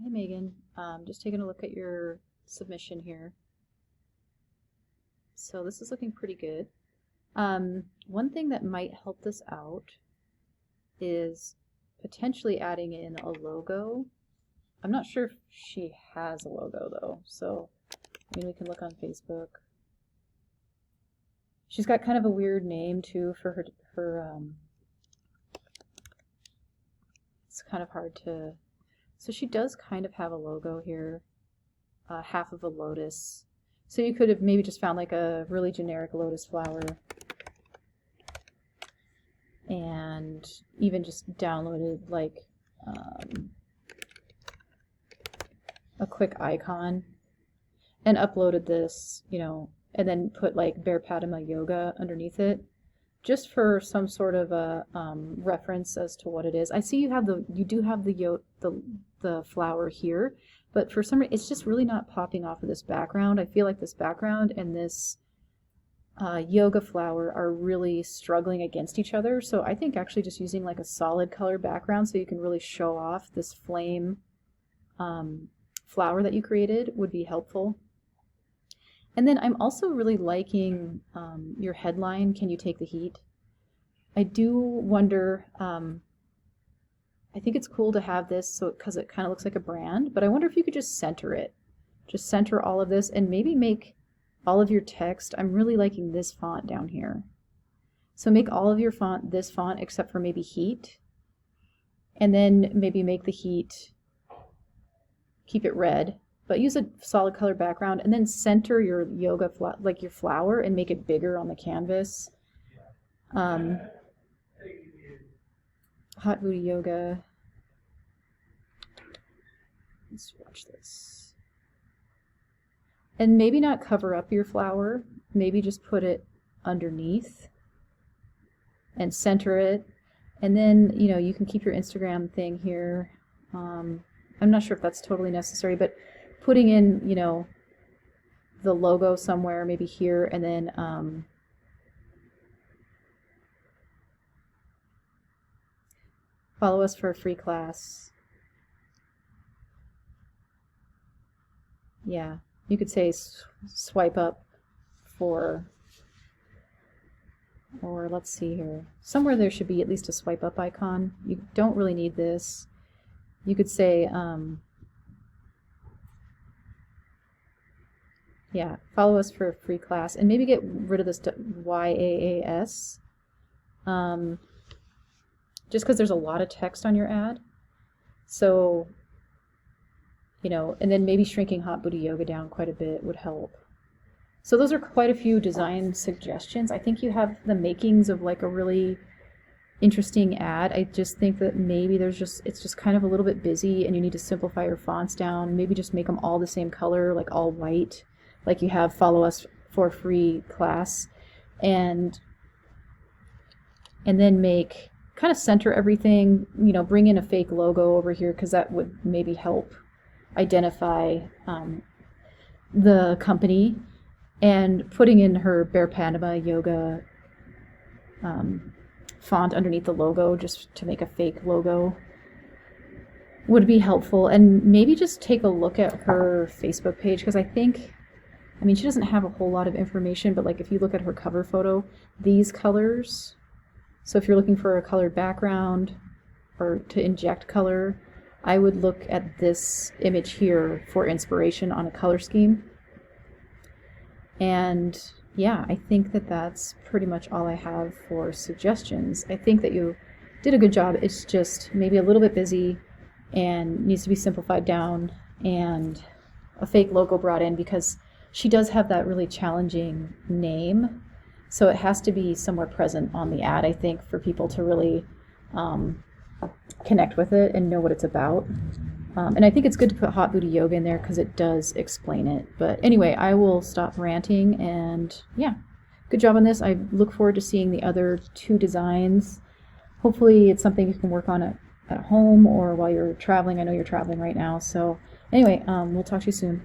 Hey Megan, just taking a look at your submission here. So this is looking pretty good. One thing that might help this out is potentially adding in a logo. I'm not sure if she has a logo though, so I mean we can look on Facebook. She's got kind of a weird name too for her it's kind of hard to, so she does kind of have a logo here, half of a lotus. So you could have maybe just found like a really generic lotus flower and even just downloaded like a quick icon and uploaded this, and then put like Bear Padma Yoga underneath it, just for some sort of a reference as to what it is. I see you do have the flower here, but for some reason it's just really not popping off of this background. I feel like this background and this yoga flower are really struggling against each other. So I think actually just using like a solid color background so you can really show off this flame flower that you created would be helpful. And then I'm also really liking your headline, Can You Take the Heat? I do wonder, I think it's cool to have this because it kind of looks like a brand, but I wonder if you could just center it. Just center all of this and maybe make all of your text. I'm really liking this font down here. So make all of your font this font except for maybe heat. And then maybe make the heat, keep it red, but use a solid color background and then center your yoga, like your flower, and make it bigger on the canvas. Hot Booty Yoga. Let's watch this. And maybe not cover up your flower, maybe just put it underneath and center it. And then, you can keep your Instagram thing here. I'm not sure if that's totally necessary, but putting in, the logo somewhere, maybe here, and then follow us for a free class. Yeah, you could say swipe up for, or let's see here. Somewhere there should be at least a swipe up icon. You don't really need this. You could say, yeah, follow us for a free class, and maybe get rid of this YAAS. Just because there's a lot of text on your ad. So, and then maybe shrinking Hot Booty Yoga down quite a bit would help. So those are quite a few design suggestions. I think you have the makings of like a really interesting ad. I just think that maybe it's just kind of a little bit busy and you need to simplify your fonts down. Maybe just make them all the same color, like all white, like you have follow us for a free class. And then kind of center everything, bring in a fake logo over here because that would maybe help identify the company, and putting in her Bear Padma Yoga font underneath the logo just to make a fake logo would be helpful. And maybe just take a look at her Facebook page because she doesn't have a whole lot of information, but like if you look at her cover photo, these colors, so if you're looking for a colored background or to inject color, I would look at this image here for inspiration on a color scheme. And yeah, I think that that's pretty much all I have for suggestions. I think that you did a good job. It's just maybe a little bit busy and needs to be simplified down, and a fake logo brought in because she does have that really challenging name. So it has to be somewhere present on the ad, I think, for people to really connect with it and know what it's about. And I think it's good to put Hot Booty Yoga in there because it does explain it. But anyway, I will stop ranting, and yeah, good job on this. I look forward to seeing the other two designs. Hopefully it's something you can work on at home or while you're traveling. I know you're traveling right now. So anyway, we'll talk to you soon.